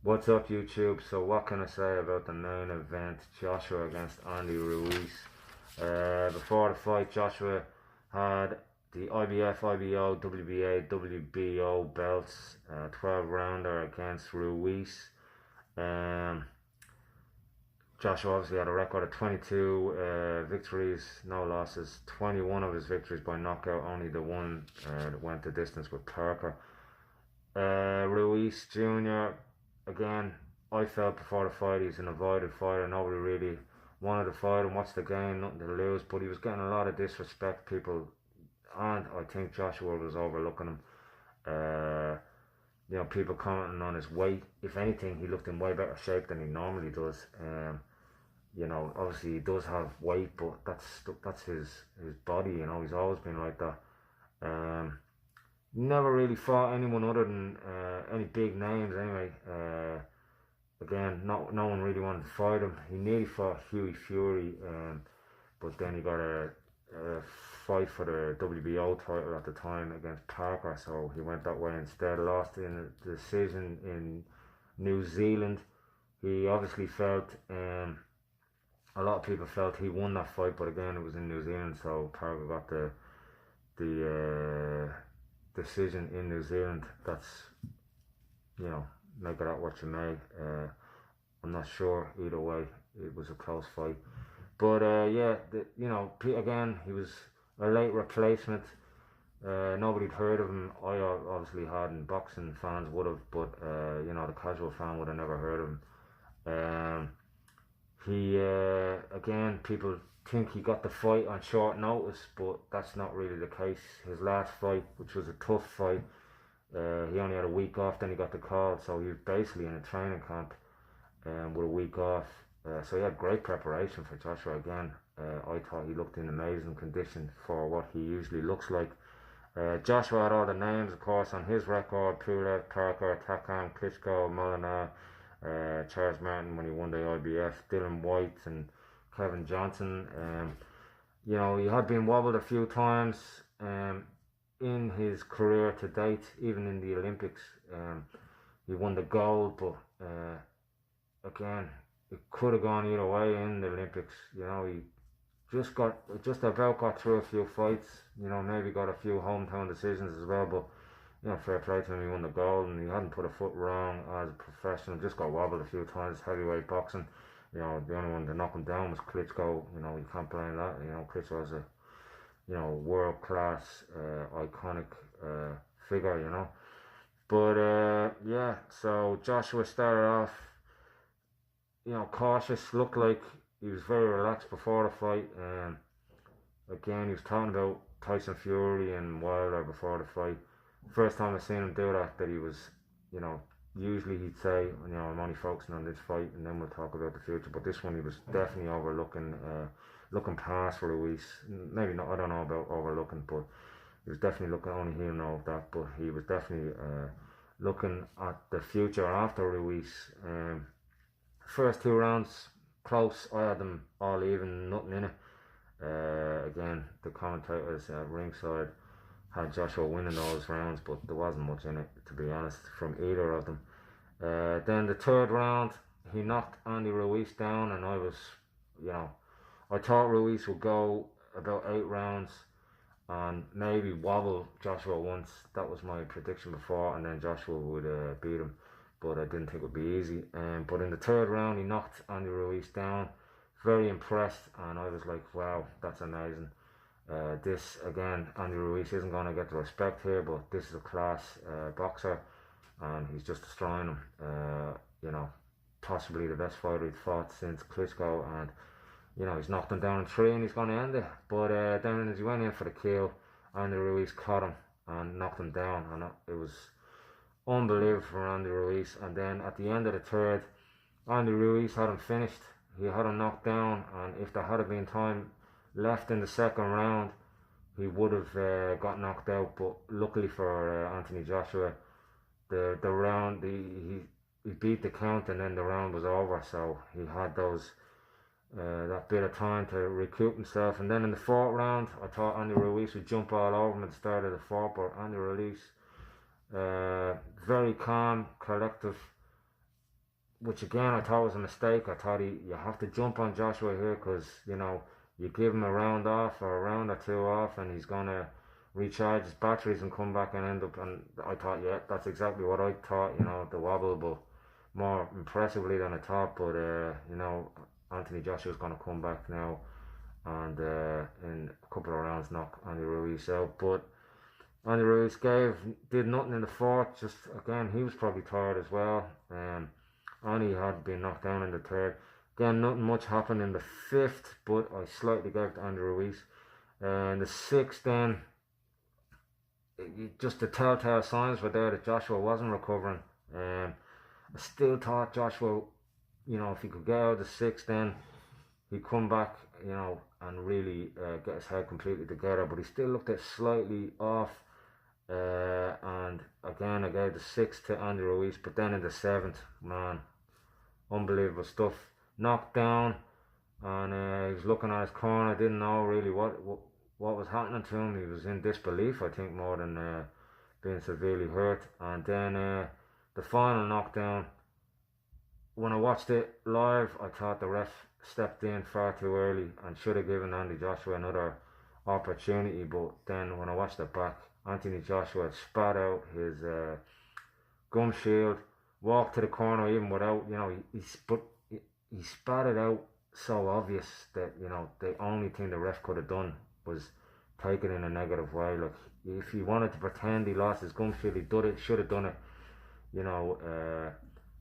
What's up, YouTube? So what can I say about the main event, Joshua against Andy Ruiz? Before the fight, Joshua had the IBF, IBO, WBA, WBO belts, 12 rounder against Ruiz. Joshua obviously had a record of 22 victories, no losses. 21 of his victories by knockout, only the one that went the distance with Parker. Ruiz Jr., again, I felt before the fight he's an avoided fighter. Nobody really wanted to fight him. What's the game? Nothing to lose. But he was getting a lot of disrespect. People, and I think Joshua was overlooking him. People commenting on his weight. If anything, he looked in way better shape than he normally does. Obviously he does have weight, but that's his body. He's always been like that. Never really fought anyone other than any big names anyway. Again, no one really wanted to fight him. He nearly fought Hughie Fury, but then he got a fight for the WBO title at the time against Parker, so he went that way instead. Lost in a decision in New Zealand. He obviously felt, a lot of people felt he won that fight, but again it was in New Zealand, so Parker got the decision in New Zealand. That's, make of that what you may. I'm not sure either way. It was a close fight, but again, he was a late replacement. Nobody'd heard of him. I obviously hadn't. Boxing fans would have, but the casual fan would have never heard of him. Again, people think he got the fight on short notice, but that's not really the case. His last fight, which was a tough fight, he only had a week off, then he got the call, so he was basically in a training camp with a week off. So he had great preparation for Joshua again. I thought he looked in amazing condition for what he usually looks like. Joshua had all the names, of course, on his record: Pulev, Parker, Takam, Klitschko, Molinar, Charles Martin when he won the IBF, Dylan White and Kevin Johnson. He had been wobbled a few times in his career to date, even in the Olympics. He won the gold, but again, it could have gone either way in the Olympics. He just about got through a few fights. Maybe got a few hometown decisions as well, but fair play to him. He won the gold, and he hadn't put a foot wrong as a professional. Just got wobbled a few times. Heavyweight boxing. The only one to knock him down was Klitschko. You can't blame that. Klitschko was a world class, iconic figure. But so Joshua started off, cautious. Looked like he was very relaxed before the fight. Again, he was talking about Tyson Fury and Wilder before the fight. First time I seen him do that he was, usually he'd say, I'm only focusing on this fight and then we'll talk about the future. But this one he was definitely overlooking, looking past Ruiz. Maybe not, I don't know about overlooking, but he was definitely looking, only he'll know that, but he was definitely looking at the future after Ruiz. First two rounds, close. I had them all even, nothing in it. Again, the commentators at ringside had Joshua winning those rounds, but there wasn't much in it, to be honest, from either of them. Then the third round, he knocked Andy Ruiz down, and I was, I thought Ruiz would go about 8 rounds and maybe wobble Joshua once. That was my prediction before, and then Joshua would beat him, but I didn't think it would be easy. But in the third round, he knocked Andy Ruiz down. Very impressed, and I was like, wow, that's amazing. This, again, Andy Ruiz isn't going to get the respect here, but this is a class boxer, and he's just destroying him. Possibly the best fighter he's fought since Klitschko, and he's knocked him down in 3 and he's going to end it. But then as he went in for the kill, Andy Ruiz caught him and knocked him down, and it was unbelievable for Andy Ruiz. And then at the end of the third, Andy Ruiz had him finished. He had him knocked down, and if there had been time left in the second round, he would have got knocked out. But luckily for Anthony Joshua, the round, he beat the count, and then the round was over, so he had that bit of time to recoup himself. And then in the fourth round, I thought Andy Ruiz would jump all over him at the start of the fourth, but Andy Ruiz, very calm, collective, which again I thought was a mistake. I thought you have to jump on Joshua here because you give him a round off or a round or two off, and he's gonna recharge his batteries and come back and end up. And I thought, yeah, that's exactly what I thought. The wobble, but more impressively than I thought. But Anthony Joshua's gonna come back now and in a couple of rounds knock Andy Ruiz out. But Andy Ruiz did nothing in the fourth. Just again, he was probably tired as well. Andy had been knocked down in the third. Again, nothing much happened in the fifth, but I slightly gave to Andy Ruiz. In the sixth, then, just the telltale signs were there that Joshua wasn't recovering. I still thought Joshua, if he could get out of the sixth, then he'd come back, and really get his head completely together. But he still looked at slightly off. And again, I gave the sixth to Andy Ruiz. But then in the seventh, man, unbelievable stuff. Knocked down, and he was looking at his corner. Didn't know really what was happening to him. He was in disbelief, I think, more than being severely hurt. And then the final knockdown, when I watched it live, I thought the ref stepped in far too early and should have given Andy Joshua another opportunity. But then when I watched it back, Anthony Joshua spat out his gum shield, walked to the corner even without, he spat it out so obvious that, the only thing the ref could have done was take it in a negative way. Like, if he wanted to pretend he lost his gum shield, he should have done it,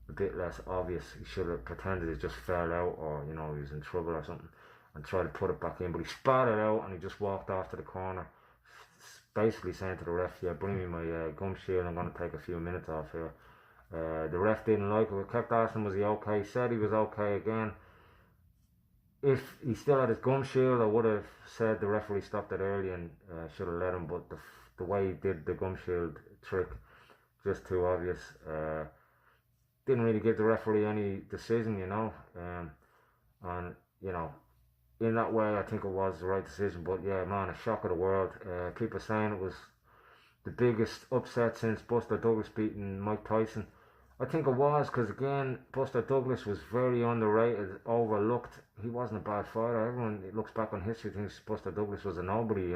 a bit less obvious. He should have pretended it just fell out, or, he was in trouble or something, and tried to put it back in. But he spat it out and he just walked off to the corner, basically saying to the ref, yeah, bring me my gum shield, I'm going to take a few minutes off here. The ref didn't like it. We kept asking, was he okay? He said he was okay again. If he still had his gum shield, I would have said the referee stopped it early and should have let him. But the way he did the gum shield trick, just too obvious. Didn't really give the referee any decision, and in that way, I think it was the right decision. But yeah, man, a shock of the world. People saying it was the biggest upset since Buster Douglas beating Mike Tyson. I think it was, because again, Buster Douglas was very underrated, overlooked. He wasn't a bad fighter. Everyone looks back on history thinks Buster Douglas was a nobody,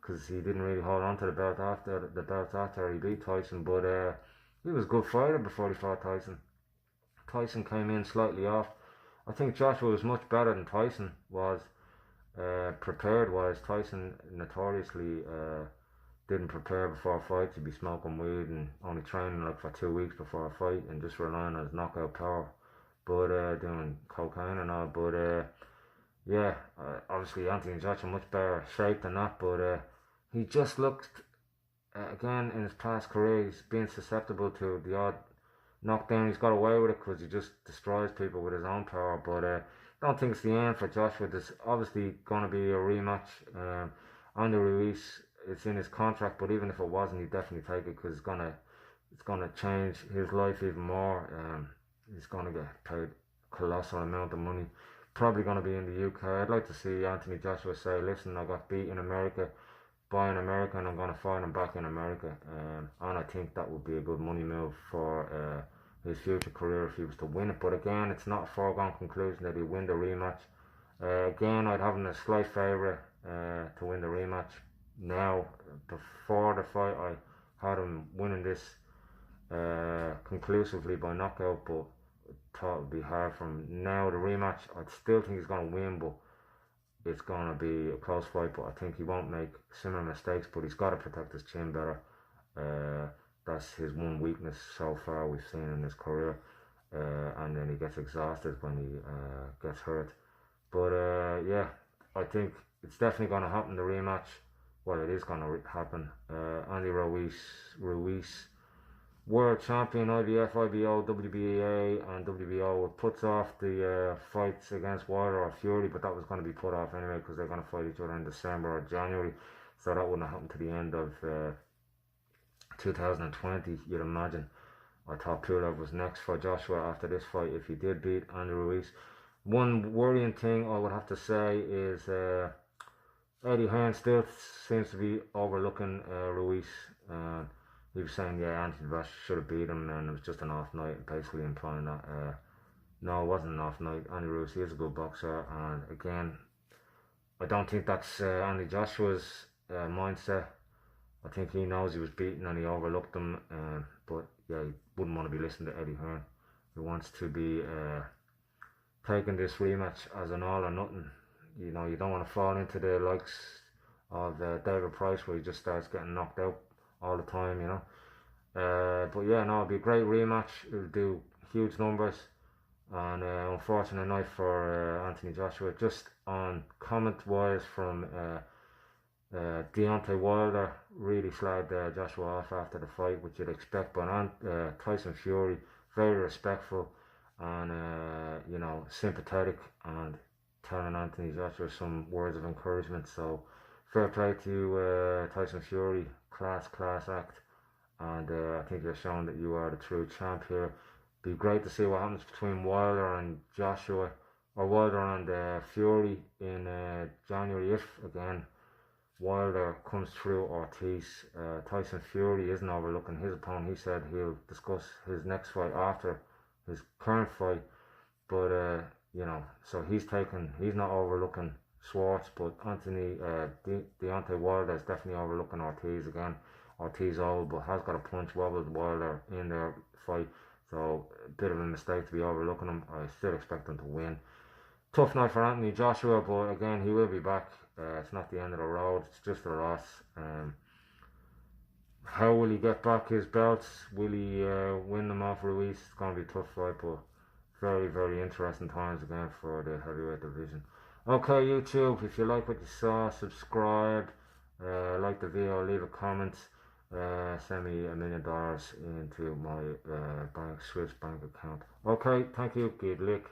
because he didn't really hold on to the belt after he beat Tyson. But he was a good fighter before he fought Tyson. Tyson came in slightly off. I think Joshua was much better than Tyson was, prepared-wise. Tyson notoriously didn't prepare before a fight. To be smoking weed and only training like for 2 weeks before a fight and just relying on his knockout power, but doing cocaine and all. But obviously Anthony Joshua much better shape than that. But he just looked, again, in his past career, he's been susceptible to the odd knockdown. He's got away with it because he just destroys people with his own power. But I don't think it's the end for Joshua. There's obviously going to be a rematch. Andy Ruiz, it's in his contract, but even if it wasn't, he'd definitely take it, because it's gonna change his life even more. He's gonna get paid a colossal amount of money. Probably gonna be in the UK. I'd like to see Anthony Joshua say, "Listen, I got beat in America, buy in America, and I'm gonna fight him back in America." And I think that would be a good money move for his future career if he was to win it. But again, it's not a foregone conclusion that he'll win the rematch. Again, I'd have him a slight favourite to win the rematch. Now, before the fight, I had him winning this conclusively by knockout, but thought it would be hard for him. Now, the rematch, I still think he's going to win, but it's going to be a close fight. But I think he won't make similar mistakes, but he's got to protect his chin better. That's his one weakness so far we've seen in his career. And then he gets exhausted when he gets hurt. But yeah, I think it's definitely going to happen, the rematch. Well, it is going to happen. Andy Ruiz, world champion, IBF, IBO, WBA, and WBO, puts off the fights against Wilder or Fury, but that was going to be put off anyway because they're going to fight each other in December or January, so that wouldn't happen to the end of 2020, you'd imagine. I thought Pulev was next for Joshua after this fight if he did beat Andy Ruiz. One worrying thing I would have to say is Eddie Hearn still seems to be overlooking Ruiz. he was saying, yeah, Anthony Joshua should have beat him, and it was just an off night, basically implying that no, it wasn't an off night. Andy Ruiz is a good boxer, and again, I don't think that's Andy Joshua's mindset. I think he knows he was beaten and he overlooked him, but yeah, he wouldn't want to be listening to Eddie Hearn. He wants to be taking this rematch as an all or nothing. You know, you don't want to fall into the likes of David Price where he just starts getting knocked out all the time, you know. But yeah, no, it'll be a great rematch. It'll do huge numbers. And unfortunate night for Anthony Joshua. Just on comment wise from Deontay Wilder, really slagged Joshua off after the fight, which you'd expect. But Tyson Fury, very respectful and you know, sympathetic, and telling Anthony Joshua some words of encouragement. So fair play to you, Tyson Fury. Class act, and I think you're showing that you are the true champ here. Be great to see what happens between Wilder and Joshua, or Wilder and Fury in January, if again Wilder comes through Ortiz. Tyson Fury isn't overlooking his opponent. He said he'll discuss his next fight after his current fight, but you know, so he's not overlooking Schwartz, but Deontay Wilder is definitely overlooking Ortiz again. Ortiz old, but has got a punch, wobbled Wilder in their fight, so a bit of a mistake to be overlooking him. I still expect him to win. Tough night for Anthony Joshua, but again, he will be back. It's not the end of the road, it's just a loss. How will he get back his belts? Will he win them off Ruiz? It's going to be a tough fight, but very interesting times again for the heavyweight division. Okay, YouTube, if you like what you saw, subscribe, like the video, leave a comment, send me $1 million into my Swiss bank account. Okay, thank you, good luck.